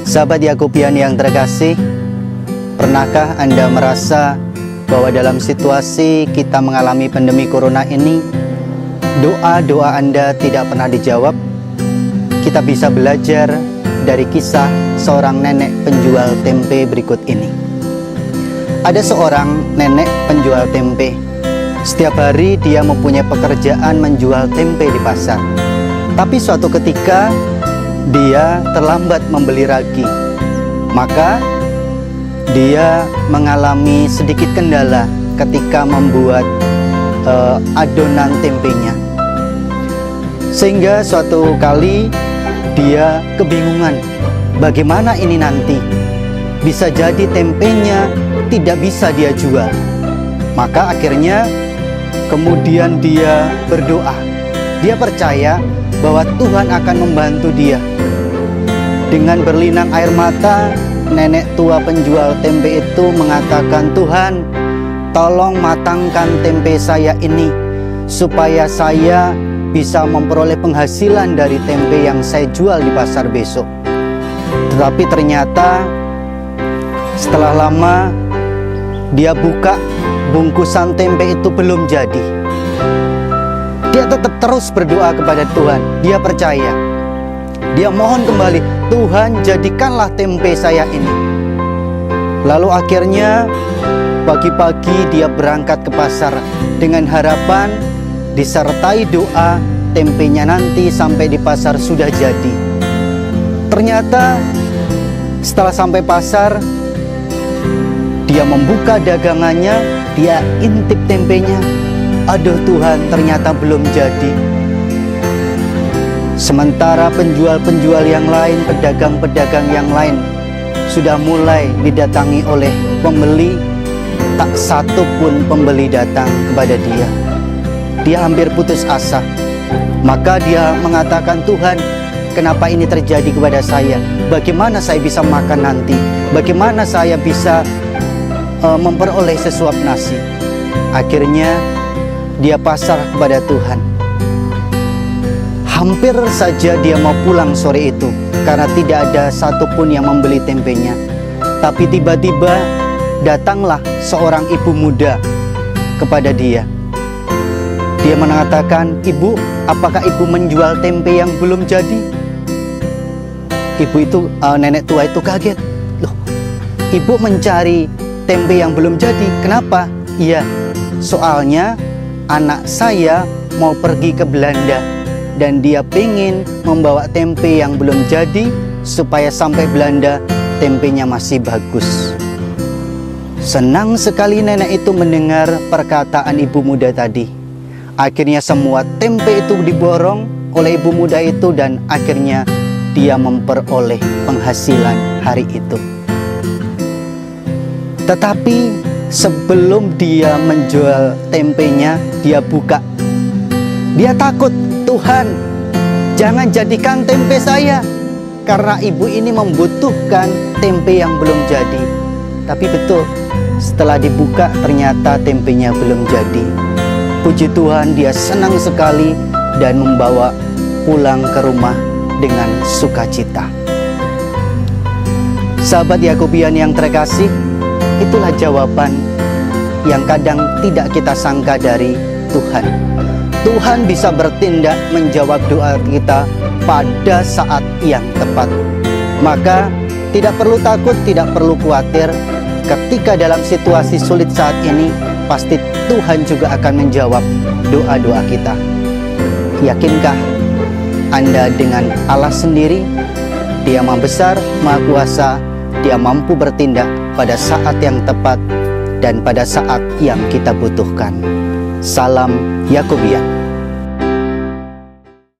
Sahabat Yakobian yang terkasih, pernahkah Anda merasa bahwa dalam situasi kita mengalami pandemi corona ini, doa-doa Anda tidak pernah dijawab? Kita bisa belajar dari kisah seorang nenek penjual tempe berikut ini. Ada seorang nenek penjual tempe. Setiap hari dia mempunyai pekerjaan menjual tempe di pasar. Tapi suatu ketika dia terlambat membeli ragi. Maka dia mengalami sedikit kendala ketika membuat adonan tempenya. Sehingga suatu kali dia kebingungan, bagaimana ini nanti? Bisa jadi tempenya tidak bisa dia jual. Maka akhirnya kemudian dia berdoa. Dia percaya bahwa Tuhan akan membantu dia. Dengan berlinang air mata, nenek tua penjual tempe itu mengatakan, "Tuhan, tolong matangkan tempe saya ini supaya saya bisa memperoleh penghasilan dari tempe yang saya jual di pasar besok." Tetapi ternyata setelah lama dia buka, bungkusan tempe itu belum jadi. Dia tetap terus berdoa kepada Tuhan. Dia percaya. Dia mohon kembali, "Tuhan, jadikanlah tempe saya ini." Lalu akhirnya pagi-pagi dia berangkat ke pasar dengan harapan disertai doa tempenya nanti sampai di pasar sudah jadi. Ternyata setelah sampai pasar, dia membuka dagangannya, dia intip tempenya. Aduh Tuhan, ternyata belum jadi. Sementara penjual-penjual yang lain, pedagang-pedagang yang lain sudah mulai didatangi oleh pembeli, tak satu pun pembeli datang kepada dia. Dia hampir putus asa. Maka dia mengatakan, "Tuhan, kenapa ini terjadi kepada saya? Bagaimana saya bisa makan nanti? Bagaimana saya bisa memperoleh sesuap nasi?" Akhirnya dia pasrah kepada Tuhan. Hampir saja dia mau pulang sore itu karena tidak ada satupun yang membeli tempenya. Tapi tiba-tiba datanglah seorang ibu muda kepada dia. Dia mengatakan, "Ibu, apakah ibu menjual tempe yang belum jadi?" Ibu itu, nenek tua itu kaget. "Loh, ibu mencari tempe yang belum jadi, kenapa?" "Iya, soalnya anak saya mau pergi ke Belanda dan dia pengen membawa tempe yang belum jadi supaya sampai Belanda tempenya masih bagus." Senang sekali nenek itu mendengar perkataan ibu muda tadi. Akhirnya semua tempe itu diborong oleh ibu muda itu dan akhirnya dia memperoleh penghasilan hari itu. Tetapi sebelum dia menjual tempenya, dia buka. Dia takut, "Tuhan, jangan jadikan tempe saya, karena ibu ini membutuhkan tempe yang belum jadi." Tapi betul, setelah dibuka ternyata tempenya belum jadi. Puji Tuhan, dia senang sekali dan membawa pulang ke rumah dengan sukacita. Sahabat Yakobian yang terkasih, itulah jawaban yang kadang tidak kita sangka dari Tuhan. Tuhan bisa bertindak menjawab doa kita pada saat yang tepat. Maka tidak perlu takut, tidak perlu khawatir. Ketika dalam situasi sulit saat ini, pasti Tuhan juga akan menjawab doa-doa kita. Yakinkah Anda dengan Allah sendiri? Dia Maha Besar, Maha Kuasa. Dia mampu bertindak pada saat yang tepat dan pada saat yang kita butuhkan. Salam Yakobian.